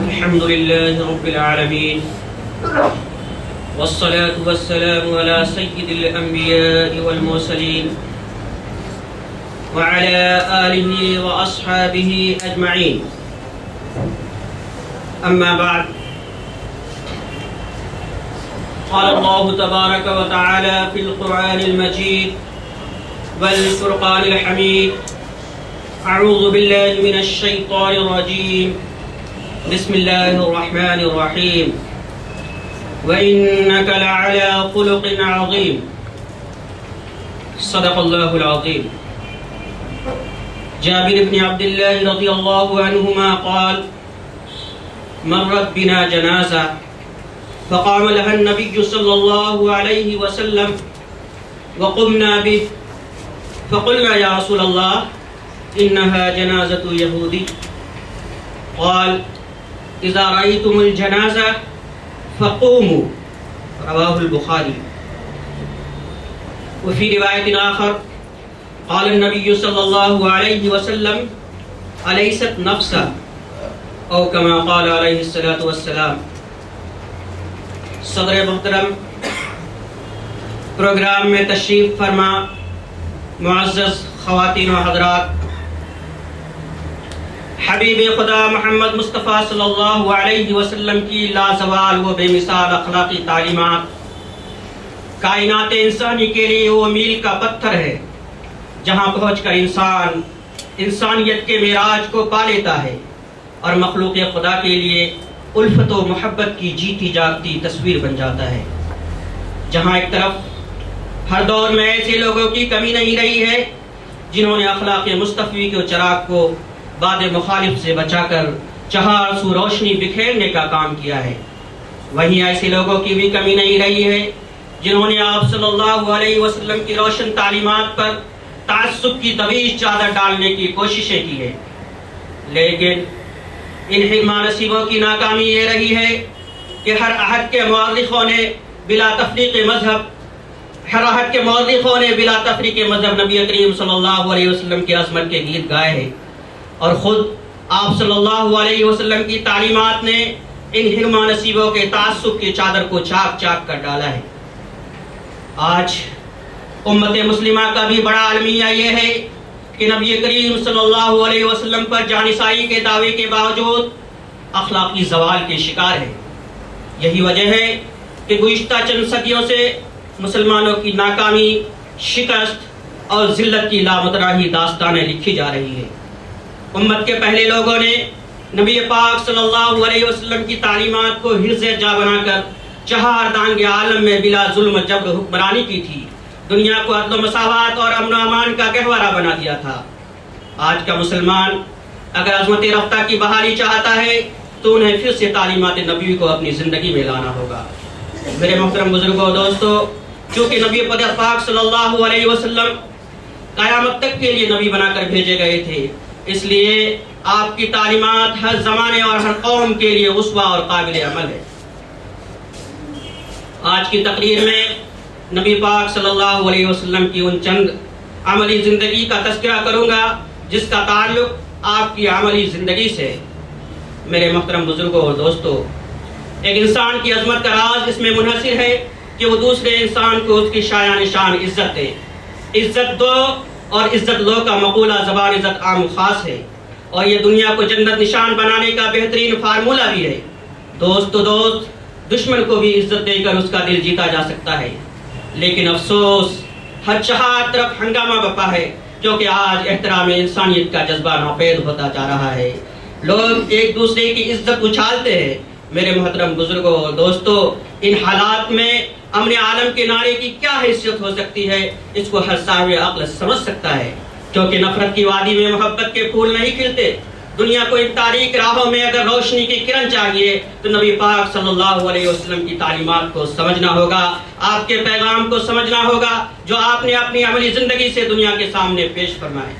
الحمد لله رب العالمين والصلاة والسلام على سيد الأنبياء والمرسلين وعلى آله وأصحابه أجمعين. أما بعد، قال الله تبارك وتعالى في القرآن المجيد والفرقان الحميد: اعوذ باللہ من الشیطان الرجیم، بسم اللہ الرحمن الرحیم، وَإِنَّكَ لَعَلَى خُلُقٍ عَظِيمٍ. صدق اللہ العظیم. جابر بن عبد اللہ رضی اللہ عنہما قال: مرت بنا جنازہ فقام لها النبي صلی اللہ علیہ وسلم وقمنا به فقلنا یا رسول اللہ إنها جنازة يهودي. قال: إذا رأيتم الجنازة فقوموا. رواه البخاري. وفي رواية آخر قال النبي صلى الله عليه وسلم: أليست نفسا، أو كما قال عليه الصلاة والسلام. صدر محترم، پروگرام میں تشریف فرما معزز خواتین و حضرات، حبیب خدا محمد مصطفیٰ صلی اللہ علیہ وسلم کی لازوال و بے مثال اخلاقی تعلیمات کائنات انسانی کے لیے وہ میل کا پتھر ہے جہاں پہنچ کر انسان انسانیت کے معراج کو پا لیتا ہے اور مخلوق خدا کے لیے الفت و محبت کی جیتی جاگتی تصویر بن جاتا ہے. جہاں ایک طرف ہر دور میں ایسے لوگوں کی کمی نہیں رہی ہے جنہوں نے اخلاق مصطفی کے چراغ کو باد مخالف سے بچا کر چہار سو روشنی بکھیرنے کا کام کیا ہے، وہیں ایسے لوگوں کی بھی کمی نہیں رہی ہے جنہوں نے آپ صلی اللہ علیہ وسلم کی روشن تعلیمات پر تعصب کی طویل چادر ڈالنے کی کوششیں کی ہے. لیکن ان حرمان نصیبوں کی ناکامی یہ رہی ہے کہ ہر عہد کے مورخوں نے بلا تفریق مذہب نبی کریم صلی اللہ علیہ وسلم کی عظمت کے گیت گائے ہیں، اور خود آپ صلی اللہ علیہ وسلم کی تعلیمات نے ان حرمان نصیبوں کے تعصب کی چادر کو چاک چاک کر ڈالا ہے. آج امت مسلمہ کا بھی بڑا المیہ یہ ہے کہ نبی کریم صلی اللہ علیہ وسلم پر جانسائی کے دعوے کے باوجود اخلاقی زوال کے شکار ہے. یہی وجہ ہے کہ گزشتہ چند صدیوں سے مسلمانوں کی ناکامی، شکست اور ذلت کی لامتناہی داستانیں لکھی جا رہی ہیں. امت کے پہلے لوگوں نے نبی پاک صلی اللہ علیہ وسلم کی تعلیمات کو حرز جا بنا کر چہار دانگ عالم میں بلا ظلم جبر حکمرانی کی تھی، دنیا کو عدل و مساوات اور امن و امان کا گہوارہ بنا دیا تھا. آج کا مسلمان اگر عظمت رفتہ کی بحالی چاہتا ہے تو انہیں پھر سے تعلیمات نبی کو اپنی زندگی میں لانا ہوگا. میرے محترم بزرگوں و دوستو، چونکہ نبی پاک صلی اللہ علیہ وسلم قیامت تک کے لیے نبی بنا کر بھیجے گئے تھے، اس لیے آپ کی تعلیمات ہر زمانے اور ہر قوم کے لیے اسوہ اور قابل عمل ہے. آج کی تقریر میں نبی پاک صلی اللہ علیہ وسلم کی ان چند عملی زندگی کا تذکرہ کروں گا جس کا تعلق آپ کی عملی زندگی سے. میرے محترم بزرگوں اور دوستو، ایک انسان کی عظمت کا راز اس میں منحصر ہے کہ وہ دوسرے انسان کو اس کی شایان شان عزت دے. عزت دو اور عزت لو کا مقولہ زبان عزت عام خاص ہے، اور یہ دنیا کو جنت نشان بنانے کا بہترین فارمولہ بھی ہے. دوست دشمن کو بھی عزت دے کر اس کا دل جیتا جا سکتا ہے، لیکن افسوس ہر چہار طرف ہنگامہ بپا ہے کیونکہ آج احترام انسانیت کا جذبہ ناپید ہوتا جا رہا ہے. لوگ ایک دوسرے کی عزت اچھالتے ہیں. میرے محترم بزرگوں اور دوستو، ان حالات میں امن عالم کے نعرے کی کیا حیثیت ہو سکتی ہے اس کو ہر صاحب عقل سمجھ سکتا ہے، کیونکہ نفرت کی وادی میں محبت کے پھول نہیں کھلتے. دنیا کو ان تاریک راہوں میں اگر روشنی کی کرن چاہیے تو نبی پاک صلی اللہ علیہ وسلم کی تعلیمات کو سمجھنا ہوگا، آپ کے پیغام کو سمجھنا ہوگا جو آپ نے اپنی عملی زندگی سے دنیا کے سامنے پیش فرمائے.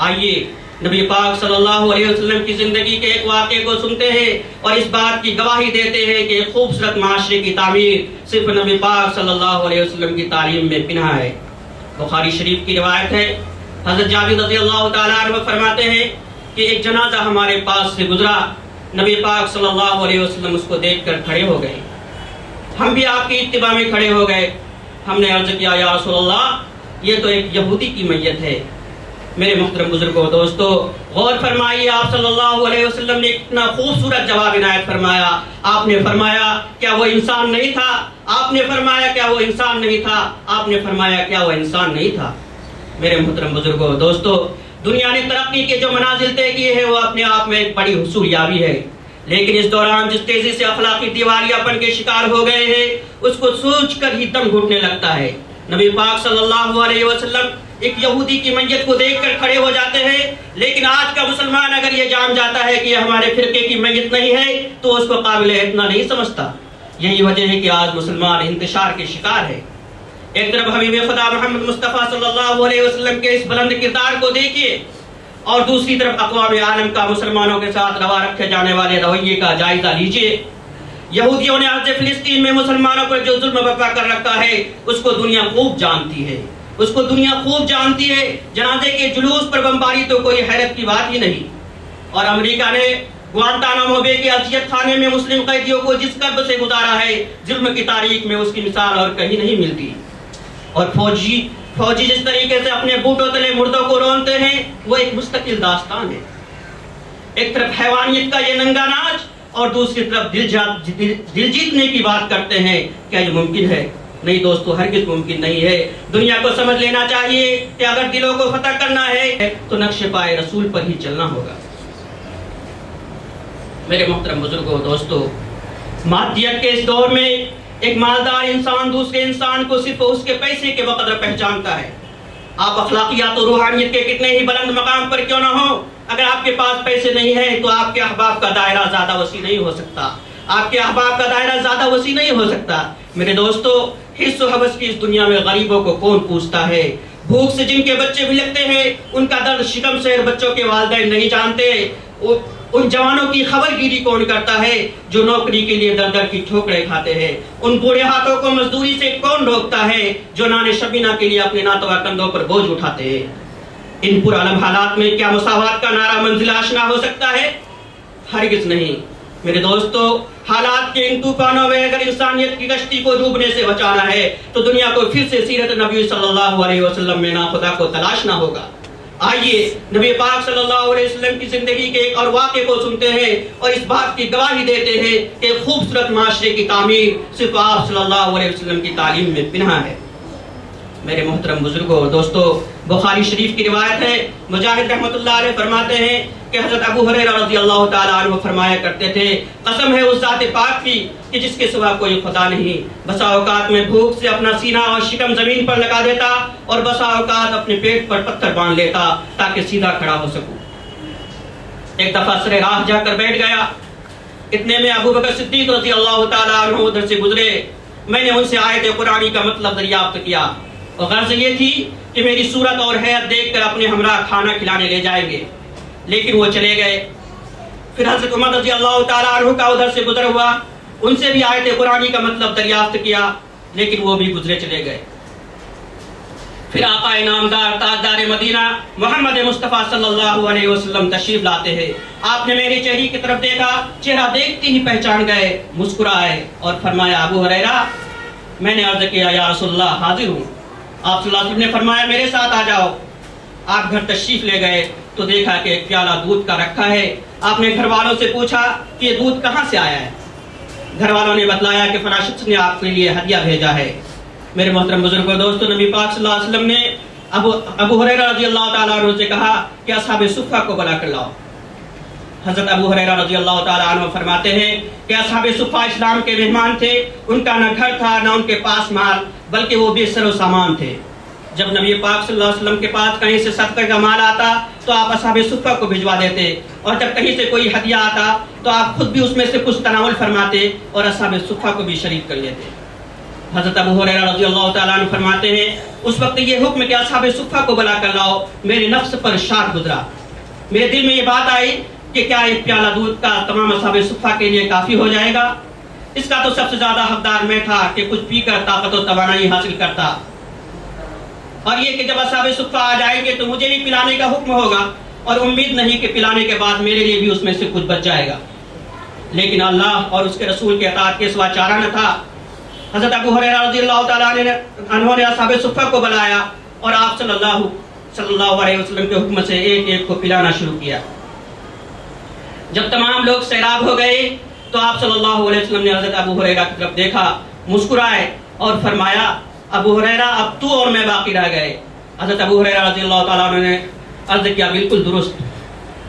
آئیے نبی پاک صلی اللہ علیہ وسلم کی زندگی کے ایک واقعے کو سنتے ہیں اور اس بات کی گواہی دیتے ہیں کہ ایک خوبصورت معاشرے کی تعمیر صرف نبی پاک صلی اللہ علیہ وسلم کی تعلیم میں پنہا ہے. بخاری شریف کی روایت ہے، حضرت جابر رضی اللہ تعالیٰ عنہ فرماتے ہیں کہ ایک جنازہ ہمارے پاس سے گزرا، نبی پاک صلی اللہ علیہ وسلم اس کو دیکھ کر کھڑے ہو گئے، ہم بھی آپ کی اتباع میں کھڑے ہو گئے۔ ہم نے عرض کیا یا رسول اللہ یہ تو ایک یہودی کی میت ہے۔ میرے محترم بزرگوں دوستو، غور فرمائیے، آپ صلی اللہ علیہ وسلم نے اتنا خوبصورت جواب عنایت فرمایا۔ آپ نے فرمایا کیا وہ انسان نہیں تھا؟ آپ نے فرمایا کیا وہ انسان نہیں تھا؟ آپ نے فرمایا کیا وہ انسان نہیں تھا؟ میرے محترم بزرگوں دوستو، دنیا نے ترقی کے جو منازل طے کیے ہیں وہ اپنے آپ میں ایک بڑی حصولیابی ہے، لیکن اس دوران جس تیزی سے اخلاقی دیوالیاپن کے شکار ہو گئے ہیں اس کو سوچ کر ہی دم گھٹنے لگتا ہے۔ نبی پاک صلی اللہ علیہ وسلم ایک یہودی کی میت کو دیکھ کر کھڑے ہو جاتے ہیں، لیکن آج کا مسلمان اگر یہ جان جاتا ہے کہ یہ ہمارے فرقے کی میت نہیں ہے تو اس کو قابل اعتنا نہیں سمجھتا۔ یہی وجہ ہے کہ آج مسلمان انتشار کے شکار ہے۔ ایک طرف حبیب خدا محمد مصطفیٰ صلی اللہ علیہ وسلم کے اس بلند کردار کو دیکھیے، اور دوسری طرف اقوام عالم کا مسلمانوں کے ساتھ روا رکھے جانے والے رویے کا جائزہ لیجئے۔ یہودیوں نے آج فلسطین میں مسلمانوں پر جو ظلم برپا کر رکھا ہے اس کو دنیا خوب جانتی ہے، اس کو دنیا خوب جانتی ہے۔ جنازے کے جلوس پر بمباری تو کوئی حیرت کی بات ہی نہیں۔ اور امریکہ نے گوانتانامو بے کے اذیت خانے میں مسلم قیدیوں کو جس کرب سے گزارا ہے، ظلم کی تاریخ میں اس کی مثال اور کہیں نہیں ملتی۔ اور فوجی جس طریقے سے اپنے بوٹوں تلے مردوں کو رونتے ہیں وہ ایک مستقل داستان ہے۔ ایک طرف حیوانیت کا یہ ننگا ناچ اور دوسری طرف دل جیتنے کی بات کرتے ہیں، کیا یہ ممکن ہے؟ نہیں دوستو، ہرگز ممکن نہیں ہے۔ دنیا کو سمجھ لینا چاہیے کہ اگر دلوں کو فتح کرنا ہے تو نقش پائے رسول پر ہی چلنا ہوگا۔ میرے محترم بزرگوں دوستو، مادیت کے اس دور میں ایک مالدار انسان دوسرے انسان کو صرف اس کے پیسے کے بقدر پہچانتا ہے۔ آپ اخلاقیات و روحانیت کے کتنے ہی بلند مقام پر کیوں نہ ہو، اگر آپ کے پاس پیسے نہیں ہیں تو آپ کے احباب کا دائرہ زیادہ وسیع نہیں ہو سکتا، آپ کے احباب کا دائرہ زیادہ وسیع نہیں ہو سکتا۔ میرے دوستو، حرص و حوث کی اس دنیا میں غریبوں کو کون پوچھتا ہے؟ بھوک سے جن کے بچے بلکتے ہیں ان کا درد شکم سے بچوں کے والدین نہیں جانتے۔ ان جوانوں کی خبر گیری کون کرتا ہے جو نوکری کے لیے در در کی ٹھوکریں کھاتے ہیں؟ ان بوڑھے ہاتھوں کو مزدوری سے کون روکتا ہے جو نان شبینہ کے لیے اپنے ناتوا کندھوں پر بوجھ اٹھاتے ہیں؟ ان پرعالم حالات میں کیا مساوات کا نعرہ منزل آشنا ہو سکتا ہے؟ ہرگز نہیں۔ میرے دوستو، حالات کے ان طوفانوں میں اگر انسانیت کی کشتی کو ڈوبنے سے بچانا ہے تو دنیا کو پھر سے سیرت نبی صلی اللہ علیہ وسلم میں ناخدا کو تلاشنا ہوگا۔ آئیے نبی پاک صلی اللہ علیہ وسلم کی زندگی کے ایک اور واقعے کو سنتے ہیں اور اس بات کی گواہی دیتے ہیں کہ خوبصورت معاشرے کی تعمیر صرف آپ صلی اللہ علیہ وسلم کی تعلیم میں پنہاں ہے۔ میرے محترم بزرگوں دوستو، بخاری شریف کی روایت ہے، مجاہد رحمۃ اللہ علیہ فرماتے ہیں کہ حضرت ابو ہریرہ رضی اللہ تعالیٰ عنہ فرمایا کرتے تھے، قسم ہے اس ذات پاک کی کہ جس کے سوا کوئی خدا نہیں، بسا اوقات میں بھوک سے اپنا سینہ اور شکم زمین پر لگا دیتا اور بسا اوقات اپنے پیٹ پر پتھر باندھ لیتا تاکہ سیدھا کھڑا ہو سکوں۔ ایک دفعہ سر راہ جا کر بیٹھ گیا، اتنے میں ابو بکر صدیق رضی اللہ تعالیٰ عنہ ادھر سے گزرے۔ میں نے ان سے آیت قرآنی کا مطلب دریافت کیا اور غرض یہ تھی کہ میری صورت اور حیت دیکھ کر اپنے ہمراہ کھانا کھلانے لے جائیں گے، لیکن وہ چلے گئے۔ پھر حضرت عمر رضی اللہ تعالیٰ عنہ کا ادھر سے گزر ہوا، ان سے بھی آیت قرآنی کا مطلب دریافت کیا، لیکن وہ بھی گزرے چلے گئے۔ پھر آقا انعامدار تاجدار مدینہ محمد مصطفیٰ صلی اللہ علیہ وسلم تشریف لاتے ہیں۔ آپ نے میرے چہرے کی طرف دیکھا، چہرہ دیکھتے ہی پہچان گئے، مسکرائے اور فرمایا ابو ہریرہ، میں نے عرض کیا یا رسول اللہ حاضر ہوں۔ آپ صلی اللہ علیہ وسلم نے فرمایا میرے ساتھ آ جاؤ۔ آپ گھر تشریف لے گئے تو دیکھا کہ ایک پیالہ دودھ کا رکھا ہے۔ آپ نے گھر والوں سے پوچھا کہ یہ دودھ کہاں سے آیا ہے؟ گھر والوں نے بتلایا کہ فلاں شخص نے آپ کے لیے ہدیہ بھیجا ہے۔ میرے محترم بزرگوں دوستو، نبی پاک صلی اللہ علیہ وسلم نے ابو ہریرہ رضی اللہ تعالیٰ عنہ سے کہا کہ اصحاب صفہ کو بلا کر لاؤ۔ حضرت ابو ہریرہ رضی اللہ تعالیٰ عنہ فرماتے ہیں کہ اصحاب صفہ اسلام کے مہمان تھے، ان کا نہ گھر تھا نہ ان کے پاس مال، بلکہ وہ بے سر و سامان تھے۔ جب نبی پاک صلی اللہ علیہ وسلم کے پاس کہیں سے صدقہ کا مال آتا تو آپ اصحاب صفہ کو بھجوا دیتے، اور جب کہیں سے کوئی ہدیہ آتا تو آپ خود بھی اس میں سے کچھ تناول فرماتے اور اصحاب صفہ کو بھی شریک کر لیتے۔ حضرت ابو ہریرہ رضی اللہ تعالیٰ عنہ فرماتے ہیں اس وقت یہ حکم کہ اصحاب صفہ کو بلا کر لاؤ میرے نفس پر شاد گزرا۔ میرے دل میں یہ بات آئی کہ کیا ایک پیالہ دودھ کا تمام اصحاب صفہ کے لیے کافی ہو جائے گا؟ اس کا تو سب سے زیادہ حقدار میں تھا کہ کچھ پی کر طاقت و توانائی حاصل کرتا، اور یہ کہ جب اصحاب صفہ آ جائیں گے تو مجھے بھی پلانے کا حکم ہوگا، اور امید نہیں کہ پلانے کے بعد میرے لیے بھی اس میں سے کچھ بچ جائے گا، لیکن اللہ اور اس کے رسول کے اطاعت کے سوا چارہ نہ تھا۔ حضرت ابو ہریرہ رضی اللہ تعالیٰ عنہ نے اصحاب صفہ کو بلایا اور آپ صلی اللہ علیہ وسلم کے حکم سے ایک ایک کو پلانا شروع کیا۔ جب تمام لوگ سیراب ہو گئے تو آپ صلی اللہ علیہ وسلم نے حضرت ابو ہریرہ کی طرف دیکھا، مسکرائے اور فرمایا ابو ہریرہ اب تو اور میں باقی رہ گئے۔ حضرت ابو ہریرہ رضی اللہ تعالیٰ عنہ نے عرض کیا بالکل درست۔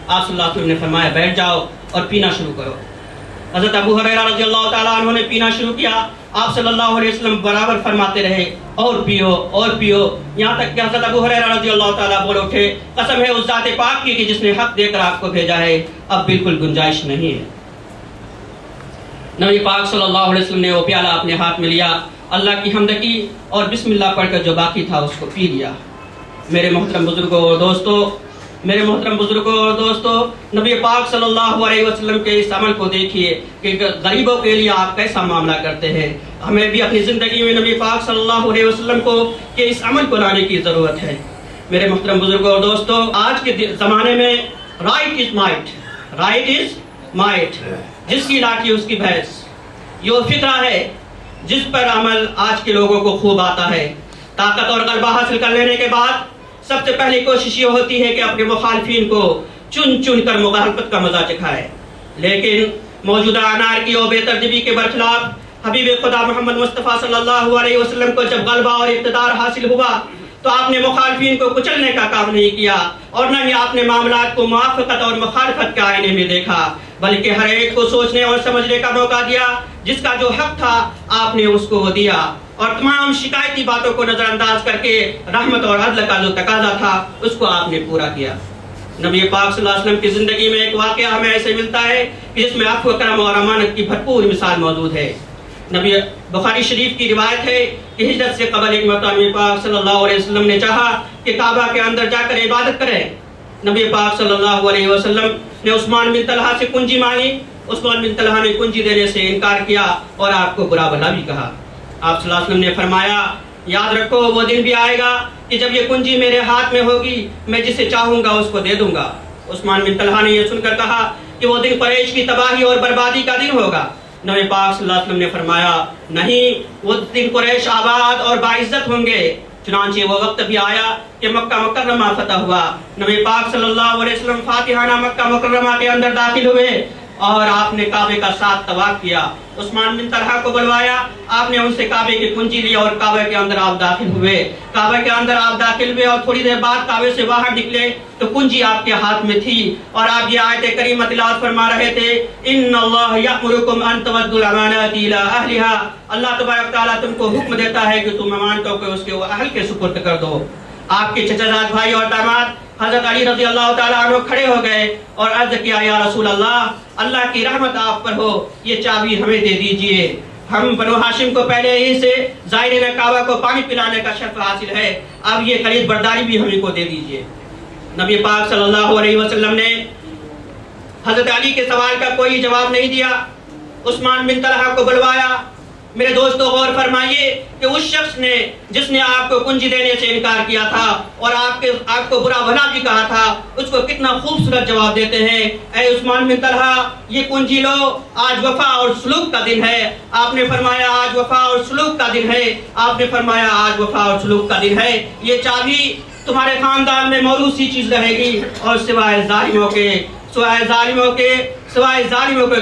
آپ صلی اللہ علیہ وسلم نے فرمایا بیٹھ جاؤ اور پینا شروع کرو۔ حضرت ابو ہریرہ رضی اللہ تعالیٰ عنہ نے پینا شروع کیا۔ آپ صلی اللہ علیہ وسلم برابر فرماتے رہے اور پیو اور پیو، یہاں تک کہ حضرت ابو ہریرہ رضی اللہ تعالیٰ بول اٹھے قسم ہے اس ذات پاک کی کہ جس نے حق دے کر آپ کو بھیجا ہے، اب بالکل گنجائش نہیں ہے۔ نبی پاک صلی اللہ علیہ وسلم نے وہ پیالہ اپنے ہاتھ میں لیا، اللہ کی حمد کی اور بسم اللہ پڑھ کر جو باقی تھا اس کو پی لیا۔ میرے محترم بزرگوں اور دوستو، نبی پاک صلی اللہ علیہ وسلم کے اس عمل کو دیکھیے کہ غریبوں کے لیے آپ کیسا معاملہ کرتے ہیں۔ ہمیں بھی اپنی زندگی میں نبی پاک صلی اللہ علیہ وسلم کو کہ اس عمل کو لانے کی ضرورت ہے۔ میرے محترم بزرگوں اور دوستو، آج کے زمانے میں رائٹ از مائٹ، جس کی لاٹھی اس کی بھینس، یہ وہ فطرہ ہے جس پر عمل آج کے لوگوں کو خوب آتا ہے۔ طاقت اور غلبہ حاصل کر لینے کے بعد سب سے پہلی کوشش یہ ہوتی ہے کہ اپنے مخالفین کو چن چن کر مخالفت کا مزہ چکھائے، لیکن موجودہ انارکی اور بے ترتیبی کے برخلاف حبیب خدا محمد مصطفیٰ صلی اللہ علیہ وسلم کو جب غلبہ اور اقتدار حاصل ہوا تو آپ نے مخالفین کو کچلنے کا کام نہیں کیا اور نہ ہی آپ نے معاملات کو موافقت اور مخالفت کے آئینے میں دیکھا، بلکہ ہر ایک کو سوچنے اور سمجھنے کا موقع دیا۔ جس کا جو حق تھا آپ نے اس کو دیا اور تمام شکایتی باتوں کو نظر انداز کر کے رحمت اور عدل کا جو تقاضا تھا اس کو آپ نے پورا کیا۔ نبی پاک صلی اللہ علیہ وسلم کی زندگی میں ایک واقعہ ہمیں ایسے ملتا ہے کہ جس میں عفو، کرم اور امانت کی بھرپور مثال موجود ہے۔ نبی بخاری شریف کی روایت ہے کہ ہجرت سے قبل ایک مرتبہ نبی پاک صلی اللہ علیہ وسلم نے چاہا کہ کعبہ کے اندر جا کر عبادت کریں۔ نبی پاک صلی اللہ علیہ وسلم نے عثمان بن طلحہ سے کنجی مانگی۔ عثمان بن طلحہ نے کنجی دینے سے انکار کیا اور آپ کو برا بھلا بھی کہا۔ آپ صلی اللہ علیہ وسلم نے فرمایا یاد رکھو وہ دن بھی آئے گا کہ جب یہ کنجی میرے ہاتھ میں ہوگی، میں جسے چاہوں گا اس کو دے دوں گا۔ عثمان بن طلحہ نے یہ سن کر کہا کہ وہ دن قریش کی تباہی اور بربادی کا دن ہوگا۔ نبی پاک صلی اللہ علیہ وسلم نے فرمایا نہیں، وہ دن قریش آباد اور باعزت ہوں گے۔ چنانچہ وہ وقت بھی آیا کہ مکہ مکرمہ فتح ہوا۔ نبی پاک صلی اللہ علیہ وسلم فاتحانہ مکہ مکرمہ کے اندر داخل ہوئے اور آپ نے کعبے کا 7 طواف کیا۔ عثمان بن طلحہ کو بلوایا، آپ نے ان سے کعبے کی کنجی لی اور کعبے کے اندر آپ داخل ہوئے۔ کعبے کے اندر آپ داخل ہوئے اور تھوڑی دیر بعد کعبے سے باہر نکلے تو کنجی آپ کے ہاتھ میں تھی اور آپ یہ آیت کریمہ تلاوت فرما رہے تھے ان اللہ یأمرکم ان تؤدوا الامانات الی اہلها۔ اللہ تبارک تعالیٰ تم کو حکم دیتا ہے کہ تم امانتوں کو اس کے اہل کے سپرد کر دو۔ آپ کے چچا زاد بھائی اور داماد حضرت علی رضی اللہ تعالیٰ عنہ کھڑے ہو گئے اور عرض کیا یا رسول اللہ، اللہ کی رحمت آپ پر ہو، یہ چابی ہمیں دے دیجئے۔ ہم بنو ہاشم کو پہلے ہی سے زائرین کعبہ کو پانی پلانے کا شرف حاصل ہے، اب یہ خرید برداری بھی ہمیں کو دے دیجئے۔ نبی پاک صلی اللہ علیہ وسلم نے حضرت علی کے سوال کا کوئی جواب نہیں دیا۔ عثمان بن طلحہ کو بلوایا۔ میرے دوستو غور فرمائیے کہ اس شخص نے جس نے آپ کو کنجی دینے سے انکار کیا تھا اور آپ کو برا بھلا بھی کہا تھا، اس کو کتنا خوبصورت جواب دیتے ہیں، اے عثمان بن طلحہ یہ کنجی لو، آج وفا اور سلوک کا دن ہے۔ آپ نے فرمایا آج وفا اور سلوک کا دن ہے۔ آپ نے فرمایا آج وفا اور سلوک کا دن ہے، یہ چابی تمہارے خاندان میں موروثی چیز رہے گی اور سوائے ظالموں کے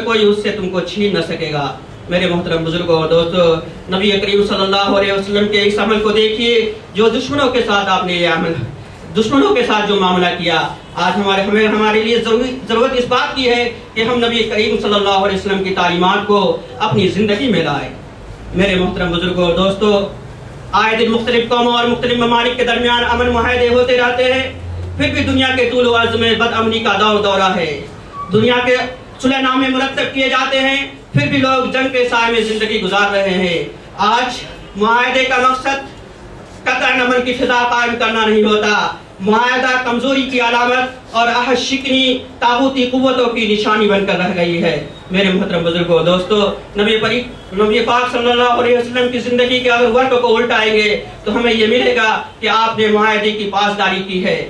کوئی اس سے تم کو چھین نہ سکے گا۔ میرے محترم بزرگوں اور دوستو، نبی کریم صلی اللہ علیہ وسلم کے اس عمل کو دیکھیے جو دشمنوں کے ساتھ آپ نے یہ عمل، دشمنوں کے ساتھ جو معاملہ کیا۔ آج ہمارے لیے ضرورت اس بات کی ہے کہ ہم نبی کریم صلی اللہ علیہ وسلم کی تعلیمات کو اپنی زندگی میں لائیں۔ میرے محترم بزرگوں اور دوستو، آئے دن مختلف قوموں اور مختلف ممالک کے درمیان امن معاہدے ہوتے رہتے ہیں، پھر بھی دنیا کے طول و عرض میں بد امنی کا دورہ ہے۔ دنیا کے صلح نامے مرتب کیے جاتے ہیں، پھر بھی لوگ جنگ کے سائے میں زندگی گزار رہے ہیں۔ آج معاہدے کا مقصد قطع امن کی فضا قائم کرنا نہیں ہوتا، معاہدہ کمزوری کی علامت اور عہد شکنی طاغوتی قوتوں کی نشانی بن کر رہ گئی ہے۔ میرے محترم بزرگوں دوستو، نبی پاک صلی اللہ علیہ وسلم کی زندگی کے اگر ورق کو الٹائیں گے تو ہمیں یہ ملے گا کہ آپ نے معاہدے کی پاسداری کی ہے۔